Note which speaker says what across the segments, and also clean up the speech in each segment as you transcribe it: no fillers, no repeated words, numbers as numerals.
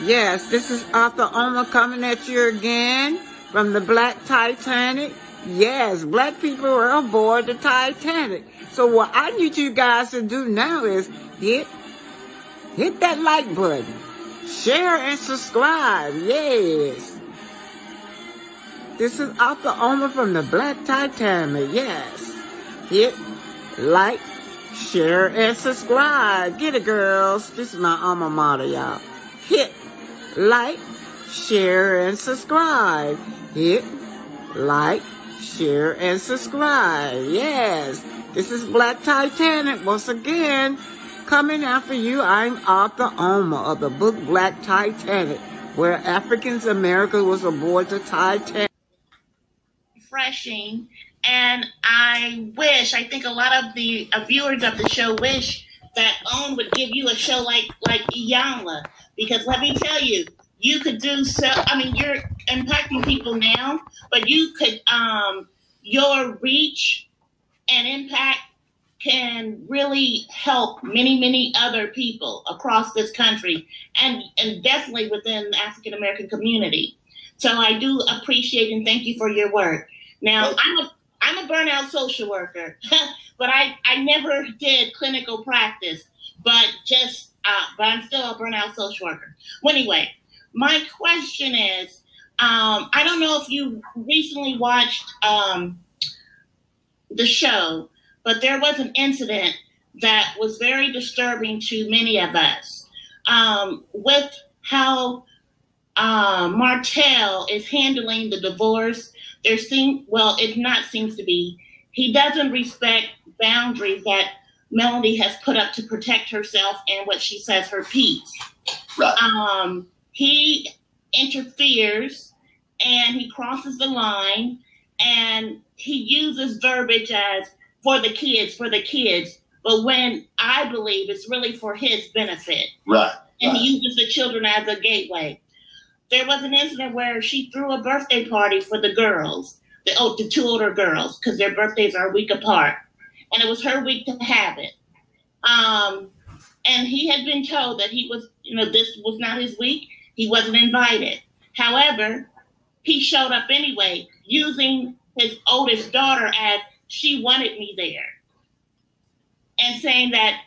Speaker 1: Yes, this is Arthur Oma coming at you again from the Black Titanic. Yes, black people are aboard the Titanic. So what I need you guys to do now is hit that like button, share and subscribe. Yes. This is Arthur Oma from the Black Titanic. Yes. Hit like, share, and subscribe. Get it, girls. This is my alma mater, y'all. Hit like, share, and subscribe. Hit like, share, and subscribe. Yes. This is Black Titanic once again. Coming after you, I'm Arthur Oma of the book Black Titanic, where Africans America was aboard the Titanic.
Speaker 2: Refreshing, and I think a lot of the viewers of the show wish that OWN would give you a show like Iyanla, because let me tell you, you could do so. I mean, you're impacting people now, but you could your reach and impact can really help many other people across this country, and definitely within the African American community. So I do appreciate and thank you for your work. Now, I'm a burnout social worker, but I never did clinical practice, but I'm still a burnout social worker. Well, anyway, my question is, I don't know if you recently watched the show, but there was an incident that was very disturbing to many of us with how Martel is handling the divorce. Seems to be, he doesn't respect boundaries that Melody has put up to protect herself and what she says her peace. Right. He interferes and he crosses the line, and he uses verbiage as for the kids, but when I believe it's really for his benefit. Right. And he uses the children as a gateway. There was an incident where she threw a birthday party for the girls, the two older girls, because their birthdays are a week apart. And it was her week to have it. And he had been told that this was not his week. He wasn't invited. However, he showed up anyway, using his oldest daughter as she wanted me there. And saying that,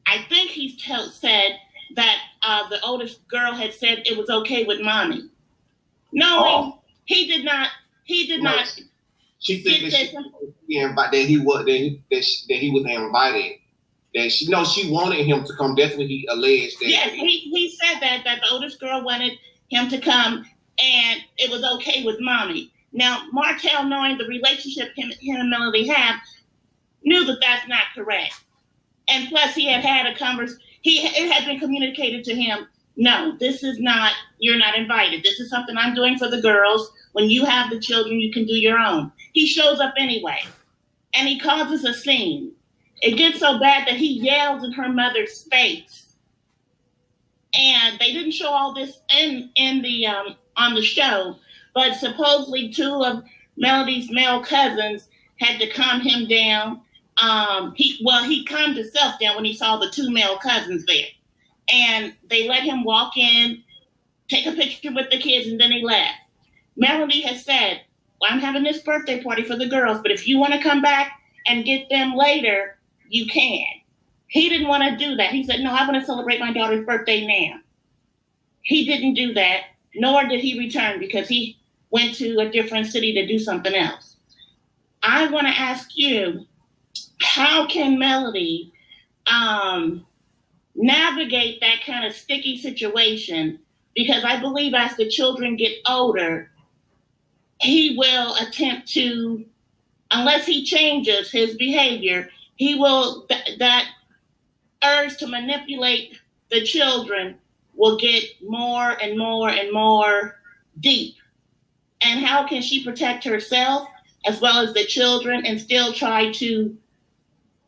Speaker 2: I think he said that the oldest girl had said it was okay with mommy. Knowing he did not. She said that he was invited. That she wanted him to come. Definitely, he alleged that. Yes, he said that the oldest girl wanted him to come, and it was okay with mommy. Now, Martel, knowing the relationship him and Melody have, knew that that's not correct. And plus, he had a conversation. It had been communicated to him, no, this is not, you're not invited. This is something I'm doing for the girls. When you have the children, you can do your own. He shows up anyway, and he causes a scene. It gets so bad that he yells in her mother's face. And they didn't show all this in the on the show, but supposedly two of Melody's male cousins had to calm him down. He calmed himself down when he saw the two male cousins there. And they let him walk in, take a picture with the kids, and then he left. Melody has said, well, I'm having this birthday party for the girls, but if you want to come back and get them later, you can. He didn't want to do that. He said, no, I want to celebrate my daughter's birthday now. He didn't do that, nor did he return, because he went to a different city to do something else. I want to ask you, how can Melody navigate that kind of sticky situation? Because I believe as the children get older, he will attempt to, unless he changes his behavior, he will, that urge to manipulate the children will get more and more and more deep. And how can she protect herself as well as the children and still try to,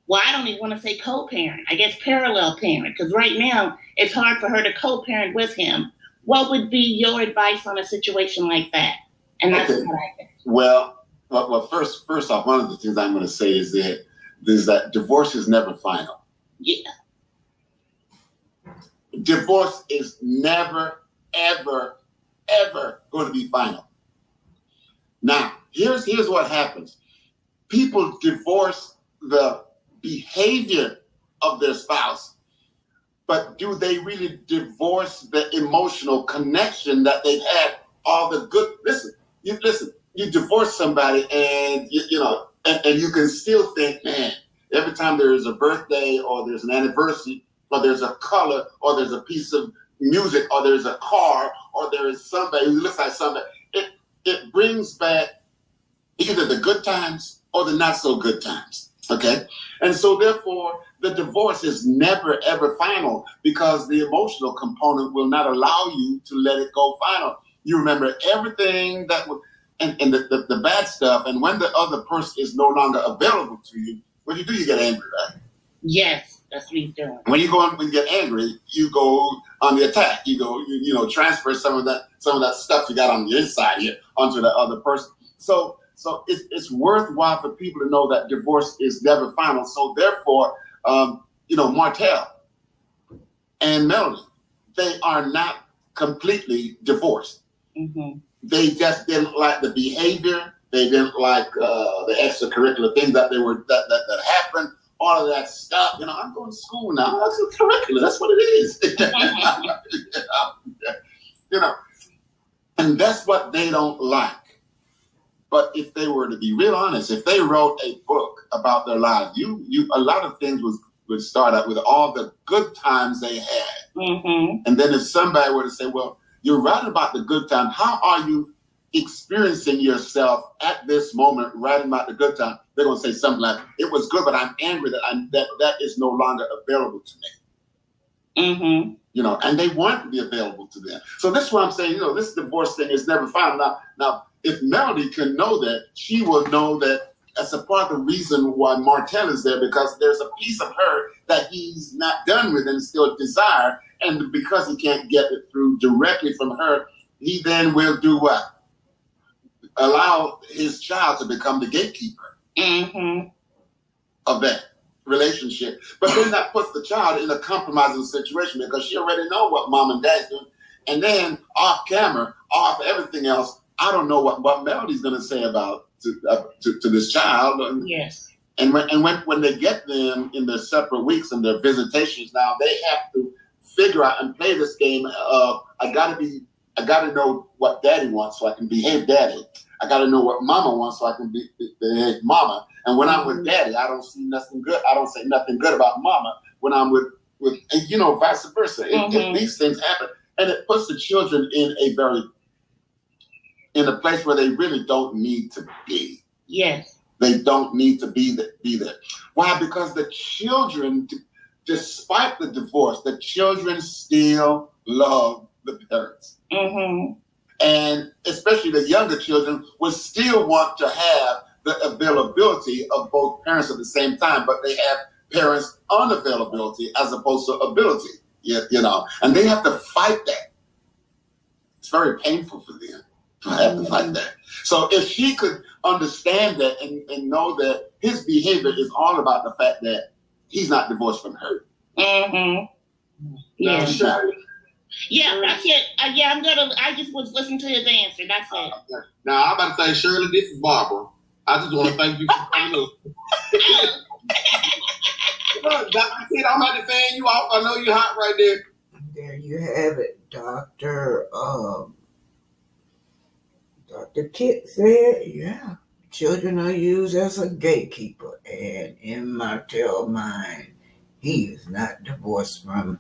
Speaker 2: well, I don't even want to say co-parent, I guess parallel parent, because right now it's hard for her to co-parent with him. What would be your advice on a situation like that? And that's what I think. Well, first off, one of the things I'm going to say is that divorce is never final. Yeah. Divorce is never
Speaker 3: ever going to be final. Now, here's what happens. People divorce the behavior of their spouse, but do they really divorce the emotional connection that they've had? All the good. Listen. You divorce somebody, and and you can still think, man, every time there is a birthday or there's an anniversary or there's a color or there's a piece of music or there's a car or there is somebody who looks like somebody, it brings back either the good times or the not so good times. Okay? And so therefore, the divorce is never, ever final because the emotional component will not allow you to let it go final. You remember everything that was, and the bad stuff, and when the other person is no longer available to you, what do? You get angry, right?
Speaker 2: Yes, that's what he's doing.
Speaker 3: When you get angry, you go on the attack. You go, transfer some of that stuff you got on the inside here onto the other person. So it's worthwhile for people to know that divorce is never final. So therefore, Martel and Melody, they are not completely divorced. Mm-hmm. They just didn't like the behavior. They didn't like the extracurricular things that happened. All of that stuff. I'm going to school now. That's a curriculum. That's what it is. And that's what they don't like. But if they were to be real honest, if they wrote a book about their lives, a lot of things would start out with all the good times they had. Mm-hmm. And then if somebody were to say, well, you're writing about the good time, how are you experiencing yourself at this moment, writing about the good time? They're going to say something like, it was good, but I'm angry that is no longer available to me. Mm-hmm. And they want to be available to them. So this is what I'm saying, this divorce thing is never final. Now, if Melody can know that, she will know that that's a part of the reason why Martel is there, because there's a piece of her that he's not done with and still desire. And because he can't get it through directly from her, he then will do what? Allow his child to become the gatekeeper of that relationship. But then that puts the child in a compromising situation because she already know what mom and dad's doing. And then off camera, off everything else, I don't know what Melody's going to say about to this child.
Speaker 2: Yes.
Speaker 3: And when they get them in their separate weeks and their visitations, now they have to figure out and play this game of I gotta know what daddy wants so I can behave daddy. I gotta know what mama wants so I can behave mama. And when I'm with daddy, I don't see nothing good. I don't say nothing good about mama. When I'm with vice versa. If these things happen, and it puts the children in a place where they really don't need to be.
Speaker 2: Yes.
Speaker 3: They don't need to be there. Why? Because the children, despite the divorce, the children still love the parents. Mm-hmm. And especially the younger children will still want to have the availability of both parents at the same time, but they have parents' unavailability as opposed to ability, and they have to fight that. It's very painful for them to have to fight that. So if she could understand that and know that his behavior is all about the fact that he's not divorced from her. Mm-hmm.
Speaker 2: Yeah. Yeah, that's it. I just was listening to his answer. That's it.
Speaker 4: Now, I'm about to say, Shirley, this is Barbara. I just want to thank you for coming up. Look, Dr. Kid, I'm about to fan you off. I know you're hot right there.
Speaker 1: There you have it, Dr. Dr. Kit said, yeah, children are used as a gatekeeper. And in Martel's mind, he is not divorced from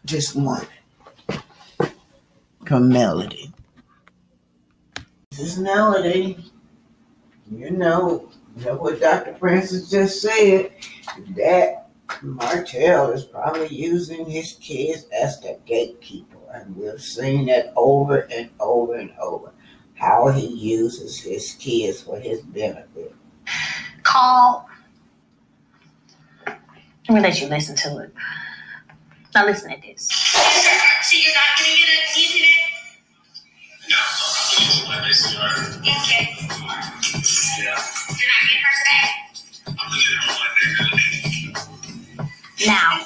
Speaker 1: just one, from Melody. This is Melody. You know what Dr. Francis just said, that Martel is probably using his kids as the gatekeeper. And we've seen it over and over and over, how he uses his kids for his benefit.
Speaker 5: Call. Let me let you listen to it. Now listen at this.
Speaker 6: So you're not going to get an internet?
Speaker 7: No, I'm going to
Speaker 6: Okay.
Speaker 7: Yeah.
Speaker 6: You're not getting her today?
Speaker 7: I'm looking at
Speaker 5: Now,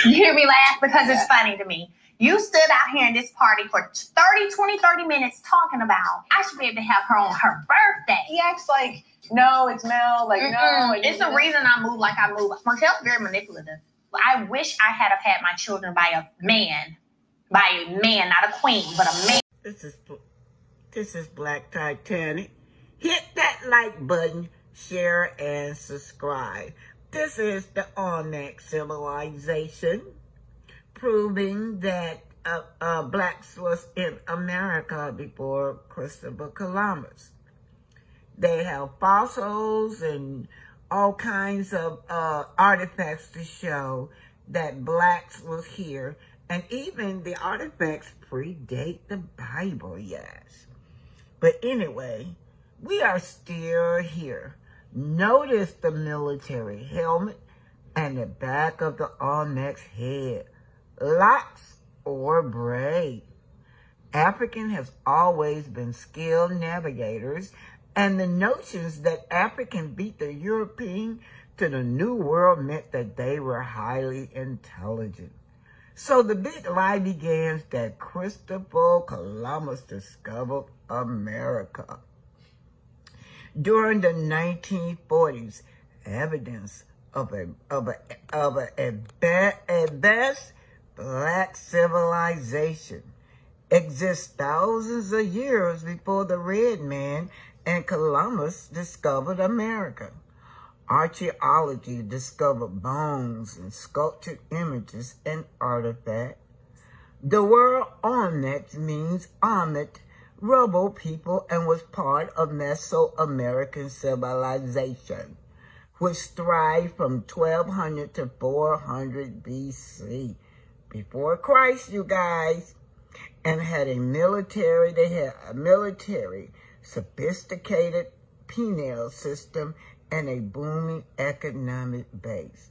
Speaker 5: you hear me laugh because it's funny to me. You stood out here in this party for 30 minutes talking about, I should be able to have her on her birthday.
Speaker 8: He acts like, no, it's Mel. Like, no.
Speaker 5: It's the reason I move like I move. Martel's very manipulative. I wish I had had my children by a man. By a man, not a queen, but a man.
Speaker 1: This is Black Titanic. Hit that like button, share, and subscribe. This is the Olmec civilization, proving that blacks was in America before Christopher Columbus. They have fossils and all kinds of artifacts to show that blacks was here. And even the artifacts predate the Bible, yes. But anyway, we are still here. Notice the military helmet and the back of the Olmec's head. Locks or braid. African has always been skilled navigators, and the notions that African beat the European to the New World meant that they were highly intelligent. So the big lie begins that Christopher Columbus discovered America. During the 1940s, evidence of an advanced black civilization exists thousands of years before the red man and Columbus discovered America. Archaeology discovered bones and sculptured images and artifacts. The word Olmec means Amit, rubble people, and was part of Mesoamerican civilization, which thrived from 1200 to 400 BC, before Christ, you guys, and had a military, sophisticated penal system, and a booming economic base.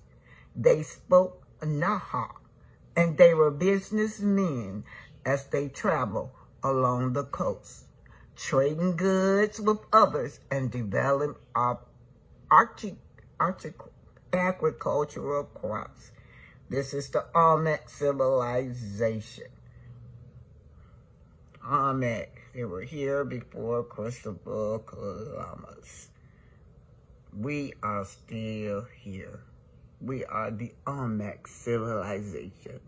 Speaker 1: They spoke Naha, and they were businessmen as they traveled along the coast, trading goods with others and developing agricultural crops. This is the Olmec civilization. Olmec, they were here before Christopher Columbus. We are still here. We are the Olmec civilization.